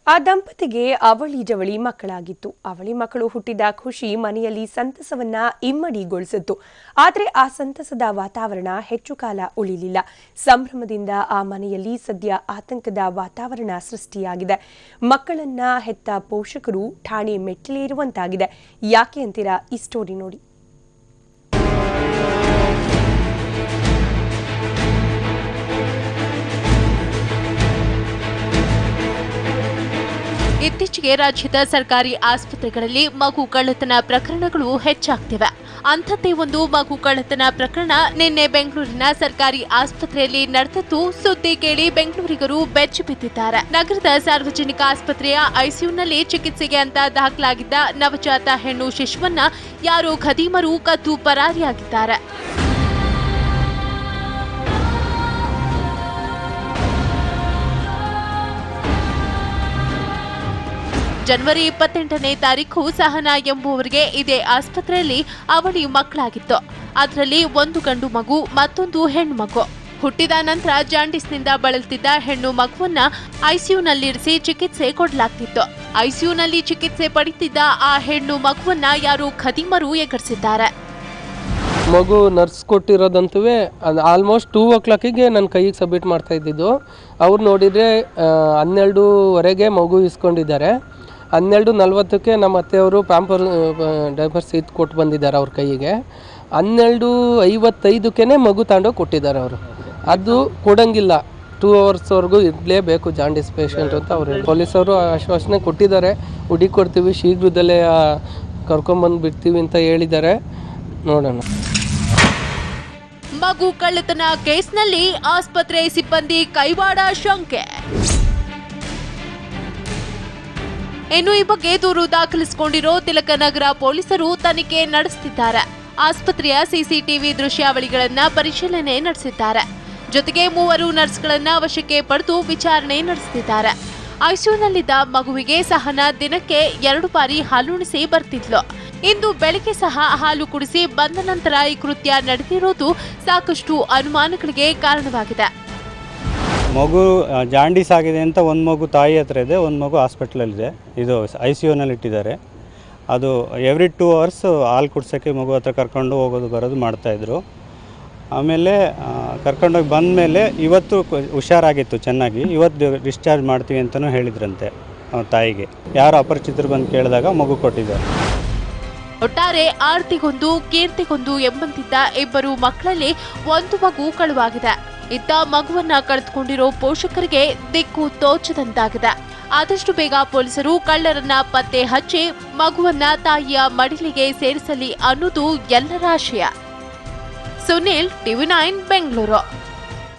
ಆ ದಂಪತಿಗೆ ಅವಳಿ ಜವಳಿ ಮಕ್ಕಳಾಗಿತ್ತು. ಅವಳಿ ಮಕ್ಕಳು ಹುಟ್ಟಿದ ಖುಷಿ ಮನೆಯಲ್ಲಿ ಸಂತಸವನ್ನ ಇಮ್ಮಡಿಗೊಳಿಸಿತ್ತು. ಆದರೆ ಆ ಸಂತಸದ ವಾತಾವರಣ ಹೆಚ್ಚು ಕಾಲ ಉಳಿಲಿಲ್ಲ. ಸಂಭ್ರಮದಿಂದ ಆ ಮನೆಯಲ್ಲಿ ಸದ್ಯ ಆತಂಕದ ವಾತಾವರಣ ಸೃಷ್ಟಿಯಾಗಿದೆ. ಮಕ್ಕಳನ್ನ ಹೆತ್ತ ಪೋಷಕರು ಠಾಣೆ ಮೆಟ್ಟಿಲೇರುವಂತಾಗಿದೆ. ಯಾಕೆ ಅಂತೀರಾ? ಈ ಸ್ಟೋರಿ ನೋಡಿ. ಇತ್ತೀಚೆಗೆ ರಾಜ್ಯದ ಸರ್ಕಾರಿ ಆಸ್ಪತ್ರೆಗಳಲ್ಲಿ ಮಗು ಕಳ್ಳತನ ಪ್ರಕರಣಗಳು ಹೆಚ್ಚಾಗ್ತಿವೆ. ಅಂಥದ್ದೇ ಒಂದು ಮಗು ಕಳ್ಳತನ ಪ್ರಕರಣ ನಿನ್ನೆ ಬೆಂಗಳೂರಿನ ಸರ್ಕಾರಿ ಆಸ್ಪತ್ರೆಯಲ್ಲಿ ನಡೆದಿದ್ದು ಸುದ್ದಿ ಕೇಳಿ ಬೆಂಗಳೂರಿಗರು ಬೆಚ್ಚಿ ಬಿದ್ದಿದ್ದಾರೆ. ನಗರದ ಸಾರ್ವಜನಿಕ ಆಸ್ಪತ್ರೆಯ ಐಸಿಯುನಲ್ಲಿ ಚಿಕಿತ್ಸೆಗೆ ಅಂತ ದಾಖಲಾಗಿದ್ದ ನವಜಾತ ಹೆಣ್ಣು ಶಿಶುವನ್ನ ಯಾರೋ ಖದೀಮರು ಕದ್ದು ಪರಾರಿಯಾಗಿದ್ದಾರೆ. ಜನವರಿ 28ನೇ ತಾರೀಕು ಸಹನಾ ಎಂಬುವರಿಗೆ ಇದೇ ಆಸ್ಪತ್ರೆಯಲ್ಲಿ ಅವಳಿ ಮಕ್ಕಳಾಗಿತ್ತು. ಅದರಲ್ಲಿ ಒಂದು ಗಂಡು ಮಗು, ಮತ್ತೊಂದು ಹೆಣ್ಣು ಮಗು. ಹುಟ್ಟಿದ ನಂತರ ಜಾಂಡಿಸ್ನಿಂದ ಬಳಲ್ತಿದ್ದ ಹೆಣ್ಣು ಮಗುವನ್ನ ಐಸಿಯುನಲ್ಲಿರಿಸಿ ಚಿಕಿತ್ಸೆ ಕೊಡಲಾಗ್ತಿತ್ತು. ಐಸಿಯುನಲ್ಲಿ ಚಿಕಿತ್ಸೆ ಪಡೆಯುತ್ತಿದ್ದ ಆ ಹೆಣ್ಣು ಮಗುವನ್ನ ಯಾರು ಖದೀಮರು ಎಗರಿಸಿದ್ದಾರೆ. ಮಗು ನರ್ಸ್ ಕೊಟ್ಟಿರೋದಂತೂ ಆಲ್ಮೋಸ್ಟ್ 2 o'clock ನನ್ನ ಕೈಗೆ ಸಬ್ಮಿಟ್ ಮಾಡ್ತಾ ಇದ್ದಿದ್ದು. ಅವ್ರು ನೋಡಿದರೆ 12ವರೆಗೆ ಮಗು ಇಸ್ಕೊಂಡಿದ್ದಾರೆ. 12:40 ನಮ್ಮ ಅತ್ತೆಯವರು ಡೈಪರ್ಸ್ ಇದು ಕೊಟ್ಟು ಬಂದಿದ್ದಾರೆ ಅವ್ರ ಕೈಗೆ. 12:55 ಮಗು ತಗೊಂಡೋಗಿ ಕೊಟ್ಟಿದ್ದಾರೆ ಅವರು. ಅದು ಕೊಡಂಗಿಲ್ಲ, 2 hours ಇರಲೇಬೇಕು ಜಾಂಡಿಸ್ ಪೇಷಂಟ್ ಅಂತ ಅವರು ಪೊಲೀಸವರು ಆಶ್ವಾಸನೆ ಕೊಟ್ಟಿದ್ದಾರೆ. ಹುಡುಕೊಡ್ತೀವಿ, ಶೀಘ್ರದಲ್ಲೇ ಕರ್ಕೊಂಬಂದು ಬಿಡ್ತೀವಿ ಅಂತ ಹೇಳಿದ್ದಾರೆ. ನೋಡೋಣ. ಮಗು ಕಳ್ಳತನ ಕೇಸ್ನಲ್ಲಿ ಆಸ್ಪತ್ರೆ ಸಿಬ್ಬಂದಿ ಕೈವಾಡ ಶಂಕೆ. ಇನ್ನು ಈ ಬಗ್ಗೆ ದೂರು ದಾಖಲಿಸಿಕೊಂಡಿರೋ ತಿಲಕನಗರ ಪೊಲೀಸರು ತನಿಖೆ ನಡೆಸುತ್ತಿದ್ದಾರೆ. ಆಸ್ಪತ್ರೆಯ ಸಿಸಿಟಿವಿ ದೃಶ್ಯಾವಳಿಗಳನ್ನ ಪರಿಶೀಲನೆ ನಡೆಸಿದ್ದಾರೆ. ಜೊತೆಗೆ 3 ನರ್ಸ್ಗಳನ್ನ ವಶಕ್ಕೆ ಪಡೆದು ವಿಚಾರಣೆ ನಡೆಸುತ್ತಿದ್ದಾರೆ. ಐಸಿಯುನಲ್ಲಿದ್ದ ಮಗುವಿಗೆ ಸಹನಾ ದಿನಕ್ಕೆ 2 ಬಾರಿ ಹಾಲುಣಿಸಿ ಬರ್ತಿದ್ಲು. ಇಂದು ಬೆಳಗ್ಗೆ ಸಹ ಹಾಲು ಕುಡಿಸಿ ಬಂದ ನಂತರ ಈ ಕೃತ್ಯ ನಡೆದಿರೋದು ಸಾಕಷ್ಟು ಅನುಮಾನಗಳಿಗೆ ಕಾರಣವಾಗಿದೆ. ಮಗು ಜಾಂಡೀಸ್ ಆಗಿದೆ ಅಂತ ಒಂದು ಮಗು ತಾಯಿ ಹತ್ರ ಇದೆ, ಒಂದು ಮಗು ಹಾಸ್ಪಿಟ್ಲಲ್ಲಿದೆ. ಇದು ಐಸಿಯುನಲ್ಲಿ ಇಟ್ಟಿದ್ದಾರೆ. ಅದು ಎವ್ರಿ 2 hours ಹಾಲು ಕುಡ್ಸೋಕ್ಕೆ ಮಗು ಹತ್ರ ಕರ್ಕೊಂಡು ಹೋಗೋದು ಬರೋದು ಮಾಡ್ತಾಯಿದ್ರು. ಆಮೇಲೆ ಕರ್ಕೊಂಡೋಗಿ ಬಂದ ಮೇಲೆ ಇವತ್ತು ಹುಷಾರಾಗಿತ್ತು ಚೆನ್ನಾಗಿ. ಇವತ್ತು ಡಿಸ್ಚಾರ್ಜ್ ಮಾಡ್ತೀವಿ ಅಂತಲೂ ಹೇಳಿದ್ರಂತೆ ತಾಯಿಗೆ. ಯಾರು ಅಪರಿಚಿತರು ಬಂದು ಕೇಳಿದಾಗ ಮಗು ಕೊಟ್ಟಿದ್ದಾರೆ. ಒಟ್ಟಾರೆ ಆರ್ತಿಗೊಂದು ಕೀರ್ತಿಗೊಂದು ಎಂಬಂತಿದ್ದ 2 ಮಕ್ಕಳಲ್ಲಿ ಒಂದು ಮಗು ಕಳುವಾಗಿದೆ. ಇದ್ದ ಮಗುವನ್ನ ಕಳೆದುಕೊಂಡಿರೋ ಪೋಷಕರಿಗೆ ದಿಕ್ಕು ತೋಚದಂತಾಗಿದೆ. ಆದಷ್ಟು ಬೇಗ ಪೊಲೀಸರು ಕಳ್ಳರನ್ನ ಪತ್ತೆ ಹಚ್ಚಿ ಮಗುವನ್ನ ತಾಯಿಯ ಮಡಿಲಿಗೆ ಸೇರಿಸಲಿ ಅನ್ನೋದು ಎಲ್ಲರ ಆಶಯ. ಸುನಿಲ್, TV9 ಬೆಂಗಳೂರು.